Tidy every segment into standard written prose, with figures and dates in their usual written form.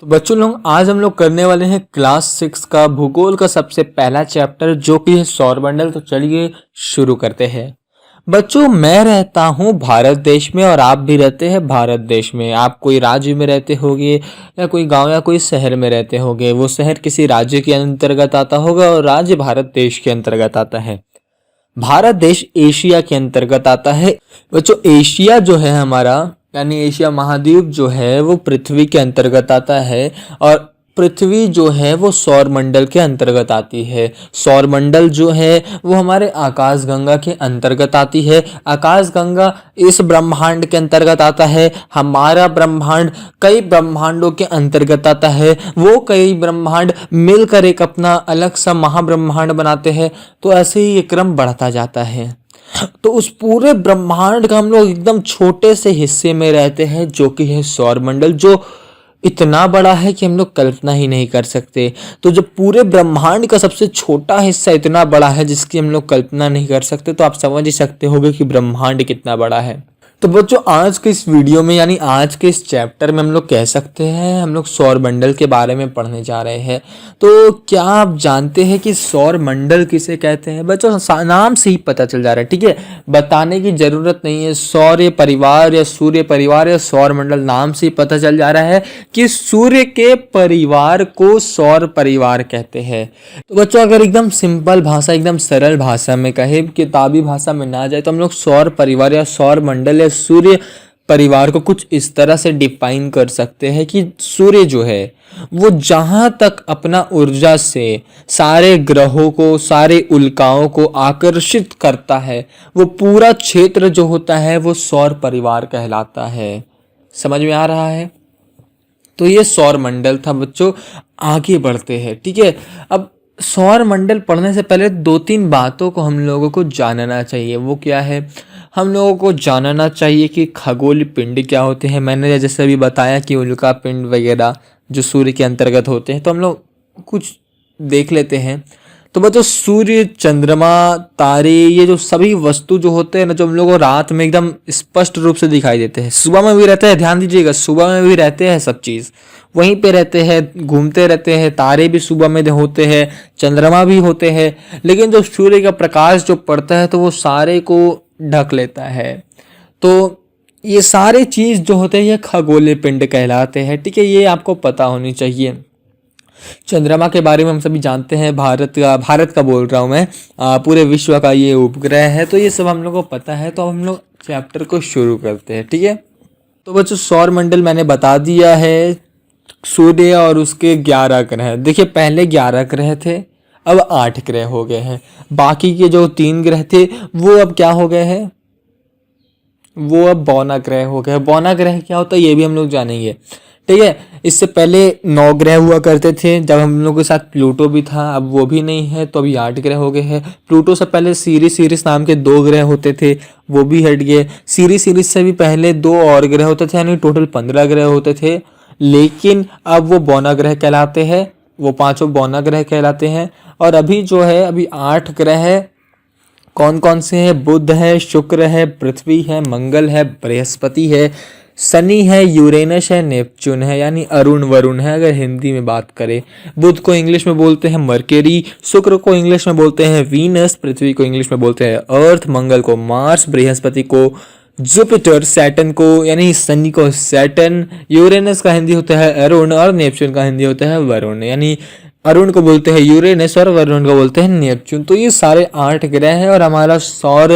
तो बच्चों लोग आज हम लोग करने वाले हैं क्लास 6 का भूगोल का सबसे पहला चैप्टर जो कि है सौरमंडल। तो चलिए शुरू करते हैं। बच्चों मैं रहता हूँ भारत देश में और आप भी रहते हैं भारत देश में। आप कोई राज्य में रहते होगे या कोई गांव या कोई शहर में रहते होगे। वो शहर किसी राज्य के अंतर्गत आता होगा और राज्य भारत देश के अंतर्गत आता है। भारत देश एशिया के अंतर्गत आता है। बच्चों एशिया जो है हमारा यानी एशिया महाद्वीप जो है वो पृथ्वी के अंतर्गत आता है और पृथ्वी जो है वो सौरमंडल के अंतर्गत आती है। सौरमंडल जो है वो हमारे आकाशगंगा के अंतर्गत आती है। आकाशगंगा इस ब्रह्मांड के अंतर्गत आता है। हमारा ब्रह्मांड कई ब्रह्मांडों के अंतर्गत आता है। वो कई ब्रह्मांड मिलकर एक अपना अलग सा महाब्रह्मांड बनाते हैं। तो ऐसे ही ये क्रम बढ़ता जाता है। तो उस पूरे ब्रह्मांड का हम लोग एकदम छोटे से हिस्से में रहते हैं जो कि है सौरमंडल, जो इतना बड़ा है कि हम लोग कल्पना ही नहीं कर सकते। तो जब पूरे ब्रह्मांड का सबसे छोटा हिस्सा इतना बड़ा है जिसकी हम लोग कल्पना नहीं कर सकते, तो आप समझ ही सकते होंगे कि ब्रह्मांड कितना बड़ा है। तो बच्चों आज के इस वीडियो में यानी आज के इस चैप्टर में हम लोग कह सकते हैं हम लोग सौरमंडल के बारे में पढ़ने जा रहे हैं। तो क्या आप जानते हैं कि सौरमंडल किसे कहते हैं? बच्चों नाम से ही पता चल जा रहा है, ठीक है, बताने की जरूरत नहीं है। सौर्य परिवार या सूर्य परिवार या सौरमंडल नाम से ही पता चल जा रहा है कि सूर्य के परिवार को सौर परिवार कहते हैं। तो बच्चों अगर एकदम सिंपल भाषा एकदम सरल भाषा में कहे, किताबी भाषा में ना जाए, तो हम लोग सौर परिवार या सौरमंडल या सूर्य परिवार को कुछ इस तरह से डिफाइन कर सकते हैं कि सूर्य जो है वो जहां तक अपना ऊर्जा से सारे ग्रहों को सारे उल्काओं को आकर्षित करता है, वो पूरा क्षेत्र जो होता है वो सौर परिवार कहलाता है। समझ में आ रहा है? तो ये सौरमंडल था बच्चों। आगे बढ़ते हैं, ठीक है। अब सौरमंडल पढ़ने से पहले दो तीन बातों को हम लोगों को जानना चाहिए। वो क्या है? हम लोगों को जानना चाहिए कि खगोलीय पिंड क्या होते हैं। मैंने जैसे अभी बताया कि उल्का पिंड वगैरह जो सूर्य के अंतर्गत होते हैं, तो हम लोग कुछ देख लेते हैं। तो बच्चों सूर्य, चंद्रमा, तारे, ये जो सभी वस्तु जो होते हैं ना, जो हम लोग को रात में एकदम स्पष्ट रूप से दिखाई देते हैं, सुबह में भी रहते हैं। ध्यान दीजिएगा, सुबह में भी रहते हैं, सब चीज वहीं पे रहते हैं, घूमते रहते हैं। तारे भी सुबह में होते हैं, चंद्रमा भी होते हैं, लेकिन जो सूर्य का प्रकाश जो पड़ता है तो वो सारे को ढक लेता है। तो ये सारे चीज जो होते हैं ये खगोलीय पिंड कहलाते हैं, ठीक है। ये आपको पता होनी चाहिए। चंद्रमा के बारे में हम सभी जानते हैं, भारत का बोल रहा हूँ मैं, पूरे विश्व का ये उपग्रह है। तो ये सब हम लोग को पता है। तो हम लोग चैप्टर को शुरू करते हैं, ठीक है। तो बच्चों सौरमंडल मैंने बता दिया है। सूर्य और उसके 11 ग्रह। देखिए पहले 11 ग्रह थे, अब 8 ग्रह हो गए हैं। बाकी के जो 3 ग्रह थे वो अब क्या हो गए हैं? वो अब बौना ग्रह हो गए। बौना ग्रह क्या होता है ये भी हम लोग जानेंगे, ठीक है। इससे पहले 9 ग्रह हुआ करते थे, जब हम लोग के साथ प्लूटो भी था। अब वो भी नहीं है, तो अभी 8 ग्रह हो गए हैं। प्लूटो से पहले सीरिस नाम के 2 ग्रह होते थे, वो भी हट गए। सीरिस से भी पहले 2 और ग्रह होते थे, यानी टोटल 15 ग्रह होते थे। लेकिन अब वो बौना ग्रह कहलाते हैं, वो 5 बौना ग्रह कहलाते हैं। और अभी जो है अभी 8 ग्रह है। कौन कौन से हैं? बुध है, शुक्र है, पृथ्वी है, मंगल है, बृहस्पति है, शनि है, यूरेनस है, नेपच्यून है, यानी अरुण वरुण है अगर हिंदी में बात करें। बुध को इंग्लिश में बोलते हैं मर्क्यूरी, शुक्र को इंग्लिश में बोलते हैं वीनस, पृथ्वी को इंग्लिश में बोलते हैं अर्थ, मंगल को मार्स, बृहस्पति को जुपिटर, सैटर्न को यानी शनि को सैटर्न, यूरेनस का हिंदी होता है अरुण और नेपच्यून का हिंदी होता है वरुण, यानी अरुण को बोलते हैं यूरेनस और वरुण को बोलते हैं नेपच्यून। तो ये सारे 8 ग्रह हैं। और हमारा सौर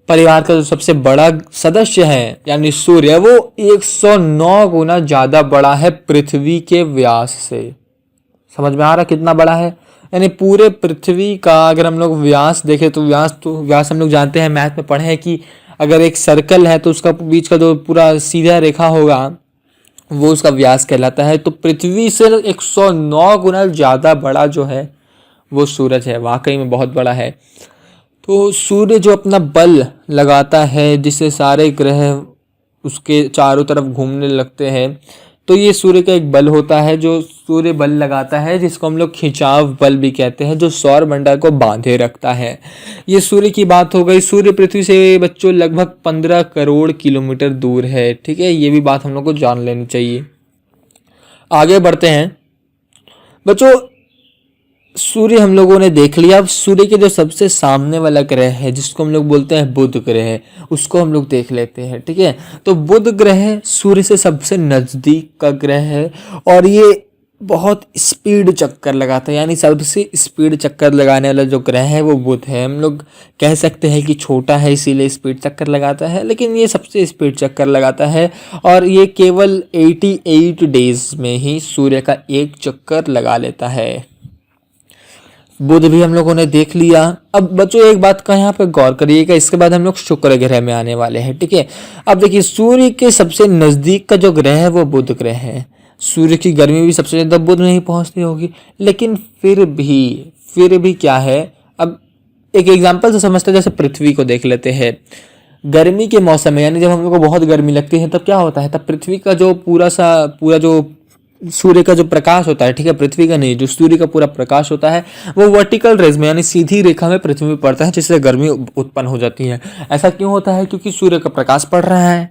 परिवार का जो सबसे बड़ा सदस्य है यानी सूर्य, वो 109 गुना ज्यादा बड़ा है पृथ्वी के व्यास से। समझ में आ रहा कितना बड़ा है? यानी पूरे पृथ्वी का अगर हम लोग व्यास देखें तो व्यास हम लोग जानते हैं, मैथ में पढ़े हैं कि अगर एक सर्कल है तो उसका बीच का जो पूरा सीधा रेखा होगा वो उसका व्यास कहलाता है। तो पृथ्वी से 109 गुना ज्यादा बड़ा जो है वो सूरज है। वाकई में बहुत बड़ा है। तो सूर्य जो अपना बल लगाता है जिससे सारे ग्रह उसके चारों तरफ घूमने लगते हैं, तो ये सूर्य का एक बल होता है जो सूर्य बल लगाता है, जिसको हम लोग खिंचाव बल भी कहते हैं, जो सौर मंडल को बांधे रखता है। ये सूर्य की बात हो गई। सूर्य पृथ्वी से बच्चों लगभग 15 करोड़ किलोमीटर दूर है, ठीक है। ये भी बात हम लोग को जान लेनी चाहिए। आगे बढ़ते हैं बच्चों। सूर्य हम लोगों ने देख लिया। अब सूर्य के जो सबसे सामने वाला ग्रह है जिसको हम लोग बोलते हैं बुध ग्रह, उसको हम लोग देख लेते हैं। ठीक है, तो बुध ग्रह सूर्य से सबसे नजदीक का ग्रह है और ये बहुत स्पीड चक्कर लगाता है, यानी सबसे स्पीड चक्कर लगाने वाला जो ग्रह है वो बुध है। हम लोग कह सकते हैं कि छोटा है इसीलिए स्पीड चक्कर लगाता है, लेकिन ये सबसे स्पीड चक्कर लगाता है और ये केवल 88 डेज में ही सूर्य का एक चक्कर लगा लेता है। बुध भी हम लोगों ने देख लिया। अब बच्चों एक बात का यहाँ पे गौर करिएगा, इसके बाद हम लोग शुक्र ग्रह में आने वाले हैं। ठीक है, अब देखिए सूर्य के सबसे नजदीक का जो ग्रह है वो बुध ग्रह है। सूर्य की गर्मी भी सबसे ज्यादा बुध में ही पहुंचती होगी, लेकिन फिर भी क्या है, अब एक एग्जाम्पल से समझते हैं। जैसे पृथ्वी को देख लेते हैं। गर्मी के मौसम में यानी जब हम लोग को बहुत गर्मी लगती है तब क्या होता है, तब पृथ्वी का जो पूरा जो सूर्य का जो प्रकाश होता है, ठीक है, पृथ्वी का नहीं, जो सूर्य का पूरा प्रकाश होता है वो वर्टिकल रेज में यानी सीधी रेखा में पृथ्वी में पड़ता है, जिससे गर्मी उत्पन्न हो जाती है। ऐसा क्यों होता है, क्योंकि सूर्य का प्रकाश पड़ रहा है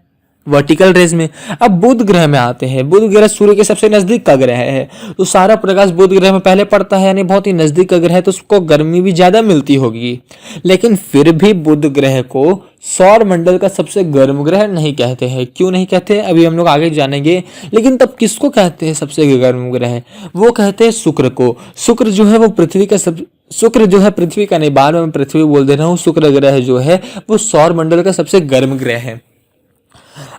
वर्टिकल रेज में। अब बुध ग्रह में आते हैं। बुध ग्रह सूर्य के सबसे नजदीक का ग्रह है, तो सारा प्रकाश बुध ग्रह में पहले पड़ता है, यानी बहुत ही नजदीक का ग्रह है, तो उसको गर्मी भी ज्यादा मिलती होगी। लेकिन फिर भी बुध ग्रह को सौर मंडल का सबसे गर्म ग्रह नहीं कहते हैं। क्यों नहीं कहते, अभी हम लोग आगे जानेंगे। लेकिन तब किसको कहते हैं सबसे गर्म ग्रह, वो कहते हैं शुक्र को। शुक्र जो है वो पृथ्वी का शुक्र जो है पृथ्वी का नहीं, बार बार मैं पृथ्वी बोल दे रहा हूँ, शुक्र ग्रह जो है वो सौर मंडल का सबसे गर्म ग्रह है।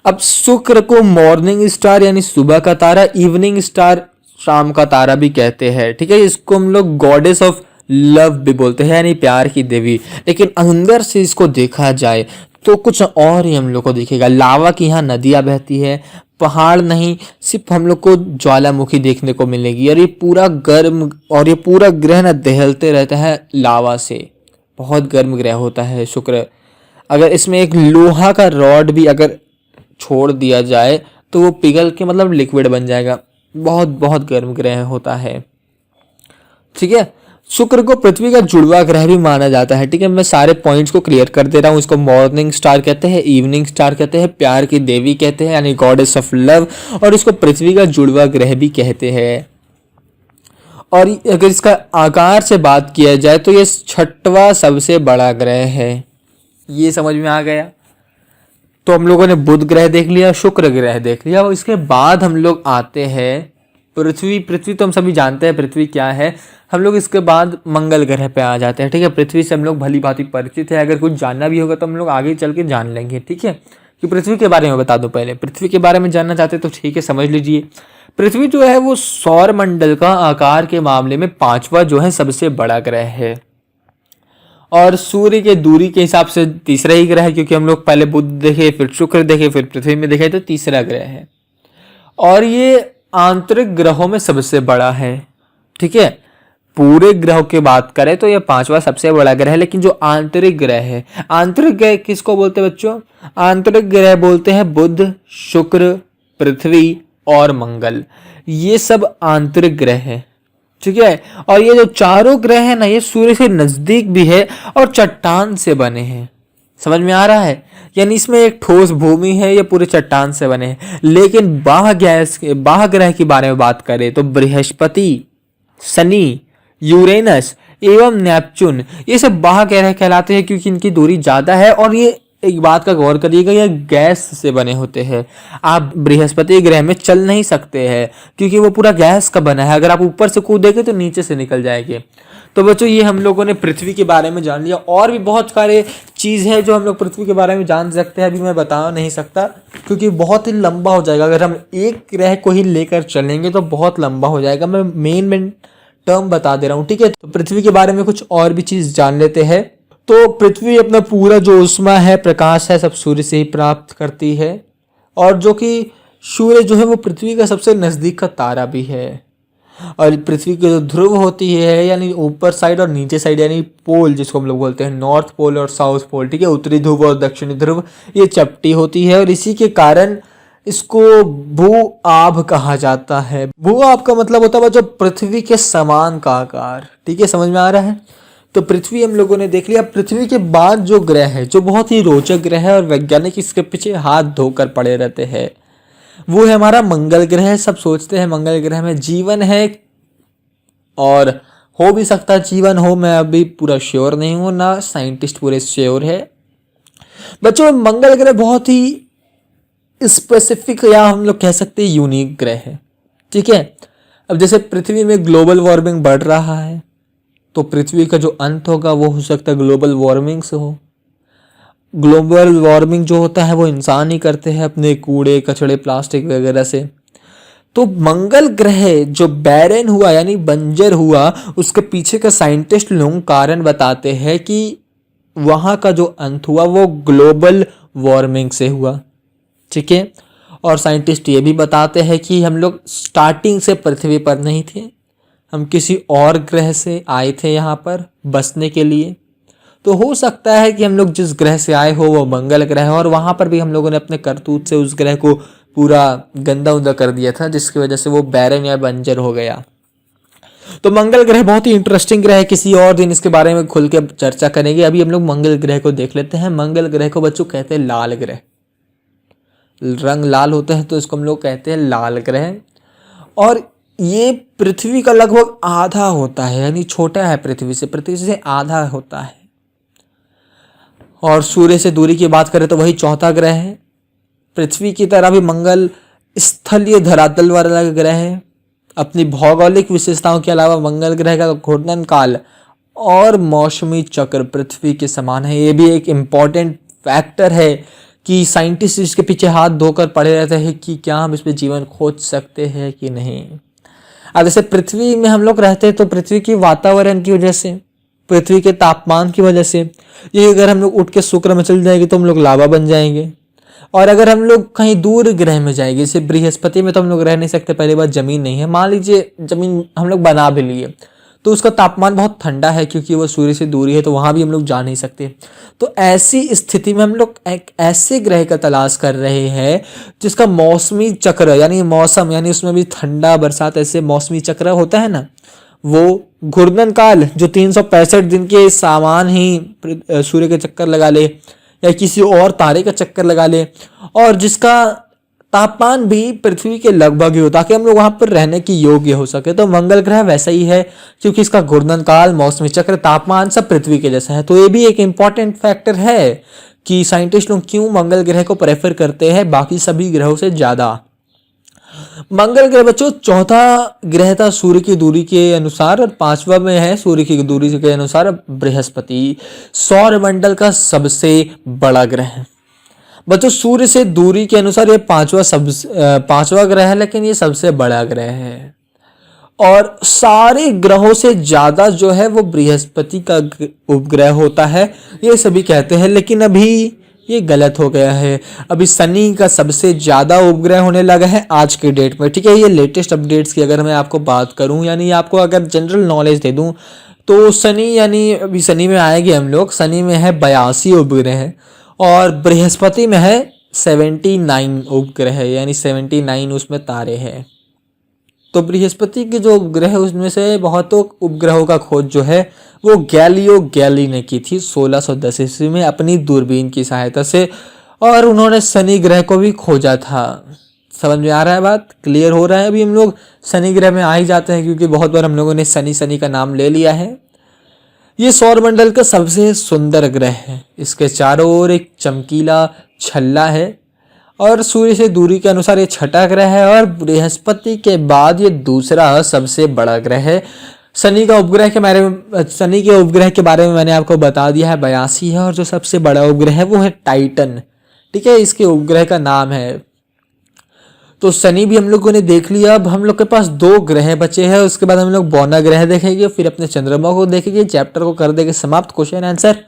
अब शुक्र को मॉर्निंग स्टार यानी सुबह का तारा, इवनिंग स्टार शाम का तारा भी कहते हैं। ठीक है, इसको हम लोग गॉडेस ऑफ लव भी बोलते हैं, यानी प्यार की देवी। लेकिन अंदर से इसको देखा जाए तो कुछ और ही हम लोग को दिखेगा। लावा की यहाँ नदियां बहती है, पहाड़ नहीं, सिर्फ हम लोग को ज्वालामुखी देखने को मिलेगी। और ये पूरा गर्म और ये पूरा ग्रह ना दहलते रहता है लावा से। बहुत गर्म ग्रह होता है शुक्र। अगर इसमें एक लोहा का रॉड भी अगर छोड़ दिया जाए तो वो पिघल के मतलब लिक्विड बन जाएगा। बहुत बहुत गर्म ग्रह होता है। ठीक है, शुक्र को पृथ्वी का जुड़वा ग्रह भी माना जाता है। ठीक है, मैं सारे पॉइंट्स को क्लियर कर दे रहा हूँ। इसको मॉर्निंग स्टार कहते हैं, इवनिंग स्टार कहते हैं, प्यार की देवी कहते हैं यानी गॉडेस ऑफ लव, और इसको पृथ्वी का जुड़वा ग्रह भी कहते हैं। और अगर इसका आकार से बात किया जाए तो ये 6वां सबसे बड़ा ग्रह है। ये समझ में आ गया। तो हम लोगों ने बुध ग्रह देख लिया, शुक्र ग्रह देख लिया, और इसके बाद हम लोग आते हैं पृथ्वी। पृथ्वी तो हम सभी जानते हैं पृथ्वी क्या है। हम लोग इसके बाद मंगल ग्रह पे आ जाते हैं। ठीक है, पृथ्वी से हम लोग भली भांति परिचित है। अगर कुछ जानना भी होगा तो हम लोग आगे चल के जान लेंगे। ठीक है, कि पृथ्वी के बारे में बता दो। पहले पृथ्वी के बारे में जानना चाहते तो ठीक है, समझ लीजिए। पृथ्वी जो है वो सौर मंडल का आकार के मामले में 5वां जो है सबसे बड़ा ग्रह है, और सूर्य के दूरी के हिसाब से तीसरा ही ग्रह है, क्योंकि हम लोग पहले बुध देखे, फिर शुक्र देखे, फिर पृथ्वी में देखे, तो तीसरा ग्रह है। और ये आंतरिक ग्रहों में सबसे बड़ा है। ठीक है, पूरे ग्रहों की बात करें तो ये 5वां सबसे बड़ा ग्रह है। लेकिन जो आंतरिक ग्रह है, आंतरिक ग्रह किसको बोलते हैं बच्चों? आंतरिक ग्रह बोलते हैं बुध, शुक्र, पृथ्वी और मंगल। ये सब आंतरिक ग्रह है। ठीक है, और ये जो चारों ग्रह है ना, ये सूर्य से नजदीक भी है और चट्टान से बने हैं। समझ में आ रहा है? यानी इसमें एक ठोस भूमि है, ये पूरे चट्टान से बने हैं। लेकिन बाह्य ग्रह के बारे में बात करें तो बृहस्पति, शनि, यूरेनस एवं नेपच्यून ये सब बाह्य ग्रह कहलाते हैं, क्योंकि इनकी दूरी ज्यादा है। और ये एक बात का गौर करिएगा, ये गैस से बने होते हैं। आप बृहस्पति ग्रह में चल नहीं सकते हैं, क्योंकि वो पूरा गैस का बना है। अगर आप ऊपर से कूदेंगे तो नीचे से निकल जाएंगे। तो बच्चों, ये हम लोगों ने पृथ्वी के बारे में जान लिया। और भी बहुत सारे चीज़ है जो हम लोग पृथ्वी के बारे में जान सकते हैं, अभी मैं बता नहीं सकता क्योंकि बहुत ही लंबा हो जाएगा। अगर हम एक ग्रह को ही लेकर चलेंगे तो बहुत लंबा हो जाएगा। मैं मेन टर्म बता दे रहा हूँ। ठीक है, तो पृथ्वी के बारे में कुछ और भी चीज़ जान लेते हैं। तो पृथ्वी अपना पूरा जो ऊष्मा है, प्रकाश है, सब सूर्य से ही प्राप्त करती है। और जो कि सूर्य जो है वो पृथ्वी का सबसे नज़दीक का तारा भी है। और पृथ्वी की जो ध्रुव होती है, यानी ऊपर साइड और नीचे साइड, यानी पोल जिसको हम लोग बोलते हैं, नॉर्थ पोल और साउथ पोल। ठीक है, उत्तरी ध्रुव और दक्षिणी ध्रुव, ये चपटी होती है। और इसी के कारण इसको भू आभ कहा जाता है। भू आभ का मतलब होता है जो पृथ्वी के समान का आकार। ठीक है, समझ में आ रहा है? तो पृथ्वी हम लोगों ने देख लिया। पृथ्वी के बाद जो ग्रह है, जो बहुत ही रोचक ग्रह है और वैज्ञानिक इसके पीछे हाथ धोकर पड़े रहते हैं, वो है हमारा मंगल ग्रह। सब सोचते हैं मंगल ग्रह में जीवन है, और हो भी सकता है जीवन हो, मैं अभी पूरा श्योर नहीं हूं, ना साइंटिस्ट पूरे श्योर है। बच्चों मंगल ग्रह बहुत ही स्पेसिफिक या हम लोग कह सकते हैं यूनिक ग्रह है, ठीक है। अब जैसे पृथ्वी में ग्लोबल वार्मिंग बढ़ रहा है, तो पृथ्वी का जो अंत होगा वो हो सकता है ग्लोबल वार्मिंग से हो। ग्लोबल वार्मिंग जो होता है वो इंसान ही करते हैं अपने कूड़े कचड़े प्लास्टिक वगैरह से। तो मंगल ग्रह जो बैरन हुआ यानी बंजर हुआ, उसके पीछे का साइंटिस्ट लोग कारण बताते हैं कि वहाँ का जो अंत हुआ वो ग्लोबल वार्मिंग से हुआ, ठीक है। और साइंटिस्ट ये भी बताते हैं कि हम लोग स्टार्टिंग से पृथ्वी पर नहीं थे, हम किसी और ग्रह से आए थे यहाँ पर बसने के लिए। तो हो सकता है कि हम लोग जिस ग्रह से आए हो वो मंगल ग्रह है, और वहाँ पर भी हम लोगों ने अपने करतूत से उस ग्रह को पूरा गंदा उंदा कर दिया था, जिसकी वजह से वो बैरन या बंजर हो गया। तो मंगल ग्रह बहुत ही इंटरेस्टिंग ग्रह है, किसी और दिन इसके बारे में खुल के चर्चा करेंगे। अभी हम लोग मंगल ग्रह को देख लेते हैं। मंगल ग्रह को बच्चों कहते हैं लाल ग्रह, रंग लाल होता है तो इसको हम लोग कहते हैं लाल ग्रह। और ये पृथ्वी का लगभग आधा होता है, यानी छोटा है पृथ्वी से आधा होता है। और सूर्य से दूरी की बात करें तो वही चौथा ग्रह है। पृथ्वी की तरह भी मंगल स्थलीय धरातल वाला ग्रह है। अपनी भौगोलिक विशेषताओं के अलावा मंगल ग्रह का घूर्णन काल और मौसमी चक्र पृथ्वी के समान है। ये भी एक इम्पॉर्टेंट फैक्टर है कि साइंटिस्ट इसके पीछे हाथ धोकर पड़े रहते हैं कि क्या हम इसमें जीवन खोज सकते हैं कि नहीं। अब जैसे पृथ्वी में हम लोग रहते हैं तो पृथ्वी की वातावरण की वजह से, पृथ्वी के तापमान की वजह से, ये अगर हम लोग उठ के शुक्र में चल जाएंगे तो हम लोग लावा बन जाएंगे। और अगर हम लोग कहीं दूर ग्रह में जाएंगे, जैसे बृहस्पति में तो हम लोग रह नहीं सकते, पहली बात जमीन नहीं है। मान लीजिए जमीन हम लोग बना भी लिए तो उसका तापमान बहुत ठंडा है, क्योंकि वो सूर्य से दूरी है, तो वहां भी हम लोग जा नहीं सकते। तो ऐसी स्थिति में हम लोग एक ऐसे ग्रह का तलाश कर रहे हैं जिसका मौसमी चक्र यानी मौसम, यानी उसमें भी ठंडा बरसात ऐसे मौसमी चक्र होता है ना, वो घूर्णन काल जो 365 दिन के सामान ही सूर्य के चक्कर लगा ले या किसी और तारे का चक्कर लगा ले, और जिसका तापमान भी पृथ्वी के लगभग ही हो, ताकि हम लोग वहां पर रहने की योग्य हो सके। तो मंगल ग्रह वैसा ही है, क्योंकि इसका घूर्णन काल, मौसमी चक्र, तापमान सब पृथ्वी के जैसा है। तो ये भी एक इंपॉर्टेंट फैक्टर है कि साइंटिस्ट लोग क्यों मंगल ग्रह को प्रेफर करते हैं बाकी सभी ग्रहों से ज्यादा। मंगल ग्रह बच्चों चौथा ग्रह था सूर्य की दूरी के अनुसार, और पांचवा में है सूर्य की दूरी के अनुसार बृहस्पति, सौरमंडल का सबसे बड़ा ग्रह है। बच्चों सूर्य से दूरी के अनुसार ये पांचवा ग्रह है, लेकिन ये सबसे बड़ा ग्रह है। और सारे ग्रहों से ज्यादा जो है वो बृहस्पति का उपग्रह होता है, ये सभी कहते हैं, लेकिन अभी ये गलत हो गया है। अभी शनि का सबसे ज्यादा उपग्रह होने लगा है आज के डेट में, ठीक है। ये लेटेस्ट अपडेट्स की अगर मैं आपको बात करूं, यानी आपको अगर जनरल नॉलेज दे दूं, तो शनि यानी अभी शनि में आएंगे हम लोग। शनि में है 82 उपग्रह और बृहस्पति में है 79 उपग्रह, यानी 79 उसमें तारे हैं। तो बृहस्पति के जो उपग्रह है उसमें से बहुतों उपग्रहों का खोज जो है वो गैलियो गैली ने की थी 1610 ईस्वी में अपनी दूरबीन की सहायता से, और उन्होंने शनि ग्रह को भी खोजा था। समझ में आ रहा है, बात क्लियर हो रहा है। अभी हम लोग शनि ग्रह में आ ही जाते हैं, क्योंकि बहुत बार हम लोगों ने शनि का नाम ले लिया है। ये सौरमंडल का सबसे सुंदर ग्रह है। इसके चारों ओर एक चमकीला छल्ला है, और सूर्य से दूरी के अनुसार ये छठा ग्रह है, और बृहस्पति के बाद ये दूसरा सबसे बड़ा ग्रह है। शनि के उपग्रह के बारे में मैंने आपको बता दिया है, 82 है, और जो सबसे बड़ा उपग्रह है वो है टाइटन, ठीक है, इसके उपग्रह का नाम है। तो शनि भी हम लोगों ने देख लिया। अब हम लोग के पास 2 ग्रह बचे हैं, उसके बाद हम लोग बौना ग्रह देखेंगे, फिर अपने चंद्रमा को देखेंगे, चैप्टर को कर देंगे समाप्त। क्वेश्चन आंसर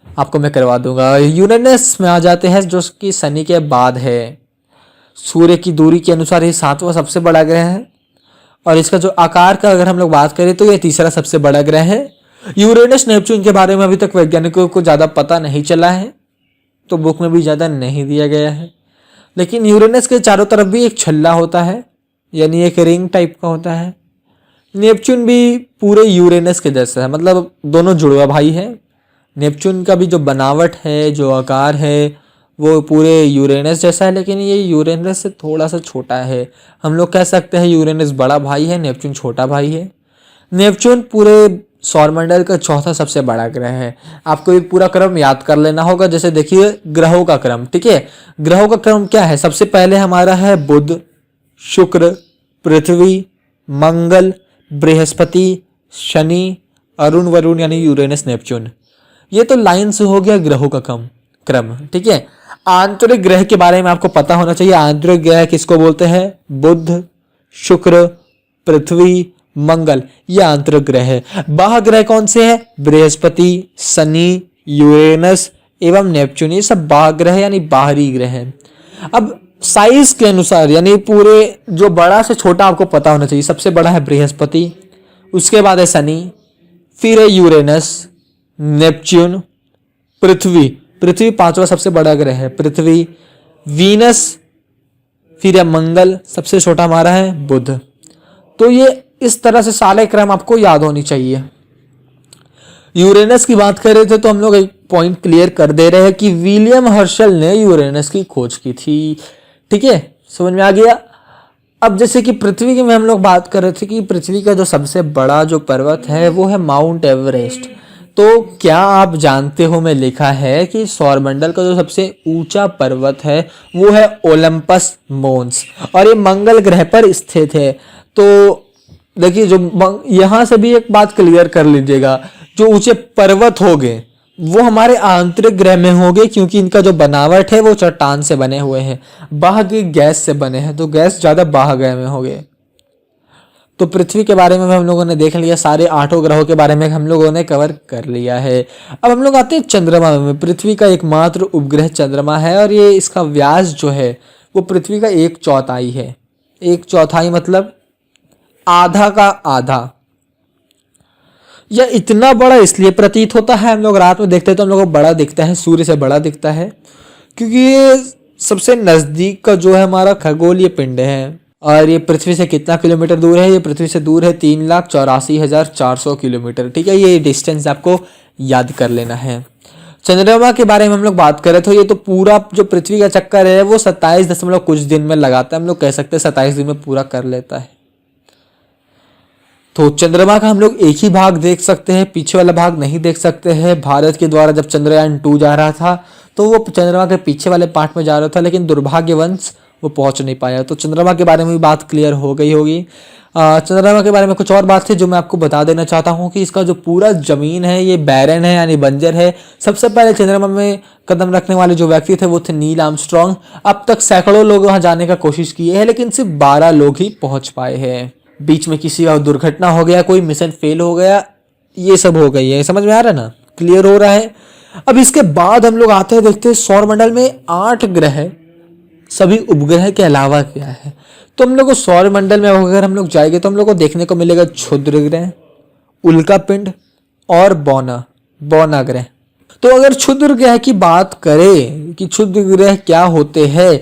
आपको मैं करवा दूंगा। यूरेनस में आ जाते हैं, जो कि शनि के बाद है। सूर्य की दूरी के अनुसार ये 7वां सबसे बड़ा ग्रह है, और इसका जो आकार का अगर हम लोग बात करें तो ये तीसरा सबसे बड़ा ग्रह है। यूरेनस नेपच्यून के बारे में अभी तक वैज्ञानिकों को ज़्यादा पता नहीं चला है, तो बुक में भी ज़्यादा नहीं दिया गया है। लेकिन यूरेनस के चारों तरफ भी एक छल्ला होता है, यानी एक रिंग टाइप का होता है। नेपच्यून भी पूरे यूरेनस के जैसा है, मतलब दोनों जुड़वा भाई है। नेपच्यून का भी जो बनावट है, जो आकार है, वो पूरे यूरेनस जैसा है, लेकिन ये यूरेनस से थोड़ा सा छोटा है। हम लोग कह सकते हैं यूरेनस बड़ा भाई है, नेपच्यून छोटा भाई है। नेपच्यून पूरे सौरमंडल का चौथा सबसे बड़ा ग्रह है। आपको ये पूरा क्रम याद कर लेना होगा। जैसे देखिए ग्रहों का क्रम, ठीक है। ग्रहों का क्रम क्या है? सबसे पहले हमारा है बुध, शुक्र, पृथ्वी, मंगल, बृहस्पति, शनि, अरुण वरुण यानी यूरेनस, नेपच्यून। ये तो लाइन से हो गया ग्रहों का क्रम, ठीक है। आंतरिक ग्रह के बारे में आपको पता होना चाहिए। आंतरिक ग्रह किसको बोलते हैं? बुध, शुक्र, पृथ्वी, मंगल, ये आंतरिक ग्रह है। बाह्य ग्रह कौन से हैं? बृहस्पति, शनि, यूरेनस एवं नेपच्यून, ये सब बाह्य ग्रह यानी बाहरी ग्रह हैं। अब साइज के अनुसार यानी पूरे जो बड़ा से छोटा आपको पता होना चाहिए। सबसे बड़ा है बृहस्पति, उसके बाद है शनि, फिर है यूरेनस, नेपच्यून, पृथ्वी। पृथ्वी पांचवा सबसे बड़ा ग्रह है, पृथ्वी, वीनस, फिर है मंगल, सबसे छोटा हमारा है बुध। तो ये इस तरह से सारे क्रम आपको याद होनी चाहिए। यूरेनस की बात कर रहे थे तो हम लोग एक पॉइंट क्लियर कर दे रहे हैं कि विलियम हर्शल ने यूरेनस की खोज की थी, ठीक है, समझ में आ गया। अब जैसे कि पृथ्वी की में हम लोग बात कर रहे थे कि पृथ्वी का जो सबसे बड़ा जो पर्वत है वो है माउंट एवरेस्ट। तो क्या आप जानते हो, में लिखा है कि सौरमंडल का जो सबसे ऊंचा पर्वत है वो है ओलंपस मोन्स, और ये मंगल ग्रह पर स्थित है। तो देखिए जो यहां से भी एक बात क्लियर कर लीजिएगा, जो ऊंचे पर्वत होंगे वो हमारे आंतरिक ग्रह में होंगे, क्योंकि इनका जो बनावट है वो चट्टान से बने हुए हैं। बाह्य गैस से बने हैं, तो गैस ज्यादा बाह्य ग्रह में होंगे। तो पृथ्वी के बारे में हम लोगों ने देख लिया, सारे 8 ग्रहों के बारे में हम लोगों ने कवर कर लिया है। अब हम लोग आते हैं चंद्रमा में। पृथ्वी का एकमात्र उपग्रह चंद्रमा है, और ये इसका व्यास जो है वो पृथ्वी का 1/4 है। 1/4 मतलब आधा का आधा। यह इतना बड़ा इसलिए प्रतीत होता है, हम लोग रात में देखते हैं तो हम लोग को बड़ा दिखता है, सूर्य से बड़ा दिखता है, क्योंकि ये सबसे नजदीक का जो है हमारा खगोलीय पिंड है। और ये पृथ्वी से कितना किलोमीटर दूर है? ये पृथ्वी से दूर है 3,84,400 किलोमीटर, ठीक है। ये डिस्टेंस आपको याद कर लेना है। चंद्रमा के बारे में हम लोग बात करें तो ये तो पूरा जो पृथ्वी का चक्कर है वो 27 दशमलव कुछ दिन में लगाता है। हम लोग कह सकते हैं 27 दिन में पूरा कर लेता है। तो चंद्रमा का हम लोग एक ही भाग देख सकते हैं, पीछे वाला भाग नहीं देख सकते हैं। भारत के द्वारा जब चंद्रयान 2 जा रहा था तो वो चंद्रमा के पीछे वाले पार्ट में जा रहा था, लेकिन दुर्भाग्यवश वो पहुंच नहीं पाया। तो चंद्रमा के बारे में भी बात क्लियर हो गई होगी। चंद्रमा के बारे में कुछ और बात थी जो मैं आपको बता देना चाहता हूँ कि इसका जो पूरा जमीन है ये बैरन है यानी बंजर है। सबसे पहले चंद्रमा में कदम रखने वाले जो व्यक्ति थे वो थे नील आर्मस्ट्रॉन्ग। अब तक सैकड़ों लोग वहां जाने का कोशिश किए हैं, लेकिन सिर्फ 12 लोग ही पहुंच पाए हैं। बीच में किसी का दुर्घटना हो गया, कोई मिशन फेल हो गया, ये सब हो गई है। समझ में आ रहा है ना? क्लियर हो रहा है। अब इसके बाद हम लोग आते हैं, देखते हैं सौरमंडल में 8 ग्रह सभी उपग्रह के अलावा क्या है। तो हम लोग को सौरमंडल में अगर हम लोग जाएंगे तो हम लोग को देखने को मिलेगा क्षुद्र ग्रह, उल्का पिंड और बौना ग्रह। तो अगर क्षुद्र ग्रह की बात करें कि क्षुद्र ग्रह क्या होते हैं,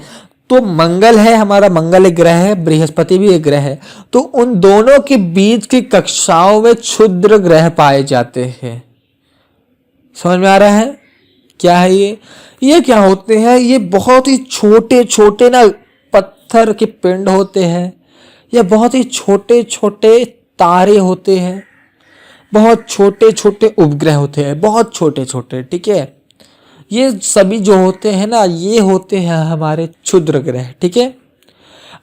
तो मंगल है हमारा, मंगल एक ग्रह है, बृहस्पति भी एक ग्रह है। तो उन दोनों के बीच की कक्षाओं में क्षुद्र ग्रह पाए जाते हैं। समझ में आ रहा है क्या है ये क्या होते हैं? ये बहुत ही छोटे छोटे ना पत्थर के पिंड होते हैं, या बहुत ही छोटे छोटे तारे होते हैं, बहुत छोटे छोटे उपग्रह होते हैं, बहुत छोटे छोटे, ठीक है। ये सभी जो होते हैं ना, ये होते हैं हमारे क्षुद्र ग्रह, ठीक है।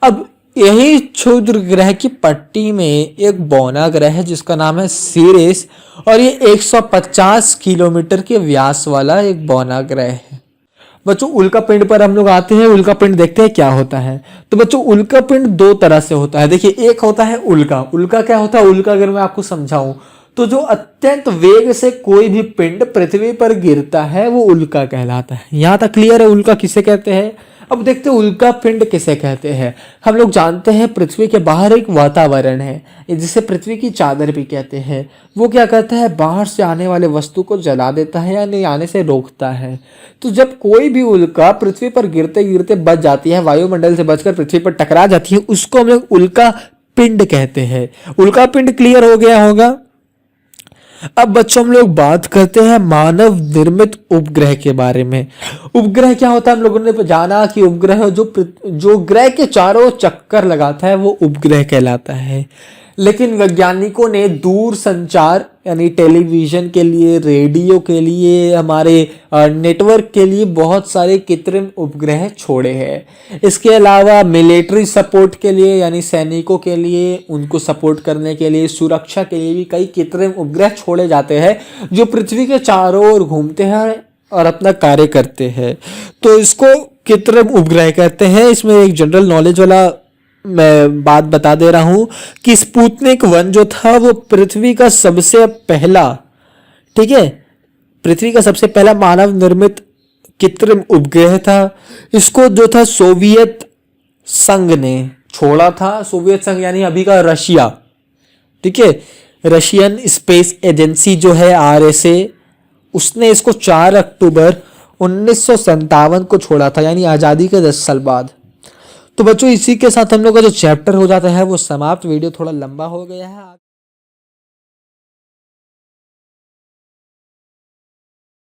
अब यही क्षुद्र ग्रह की पट्टी में एक बौना ग्रह है जिसका नाम है सीरिस, और ये 150 किलोमीटर के व्यास वाला एक बौना ग्रह है। बच्चों उल्का पिंड पर हम लोग आते हैं, उल्का पिंड देखते हैं क्या होता है। तो बच्चों उल्का पिंड 2 तरह से होता है। देखिए, एक होता है उल्का क्या होता है? उल्का अगर मैं आपको समझाऊं तो जो अत्यंत वेग से कोई भी पिंड पृथ्वी पर गिरता है वो उल्का कहलाता है। यहां तक क्लियर है उल्का किसे कहते हैं? अब देखते हैं उल्का पिंड किसे कहते हैं। हम लोग जानते हैं पृथ्वी के बाहर एक वातावरण है जिसे पृथ्वी की चादर भी कहते हैं। वो क्या करता है? बाहर से आने वाले वस्तु को जला देता है या नहीं आने से रोकता है। तो जब कोई भी उल्का पृथ्वी पर गिरते गिरते बच जाती है, वायुमंडल से बचकर पृथ्वी पर टकरा जाती है, उसको हम लोग उल्का पिंड कहते हैं। उल्का पिंड क्लियर हो गया होगा। अब बच्चों हम लोग बात करते हैं मानव निर्मित उपग्रह के बारे में। उपग्रह क्या होता है, हम लोगों ने जाना कि उपग्रह जो ग्रह के चारों चक्कर लगाता है वो उपग्रह कहलाता है। लेकिन वैज्ञानिकों ने दूर संचार यानी टेलीविजन के लिए, रेडियो के लिए, हमारे नेटवर्क के लिए बहुत सारे कृत्रिम उपग्रह छोड़े हैं। इसके अलावा मिलिट्री सपोर्ट के लिए यानी सैनिकों के लिए, उनको सपोर्ट करने के लिए, सुरक्षा के लिए भी कई कृत्रिम उपग्रह छोड़े जाते हैं जो पृथ्वी के चारों ओर घूमते हैं और अपना कार्य करते हैं। तो इसको कृत्रिम उपग्रह कहते हैं। इसमें एक जनरल नॉलेज वाला मैं बात बता दे रहा हूं कि स्पुतनिक 1 जो था वो पृथ्वी का सबसे पहला, ठीक है, पृथ्वी का सबसे पहला मानव निर्मित कृत्रिम उपग्रह था। इसको जो था सोवियत संघ ने छोड़ा था। सोवियत संघ यानी अभी का रशिया, ठीक है, रशियन स्पेस एजेंसी जो है RSA, उसने इसको 4 अक्टूबर 1957 को छोड़ा था, यानी आजादी के 10 साल बाद। तो बच्चों इसी के साथ हम लोग का जो चैप्टर हो जाता है वो समाप्त। वीडियो थोड़ा लंबा हो गया है।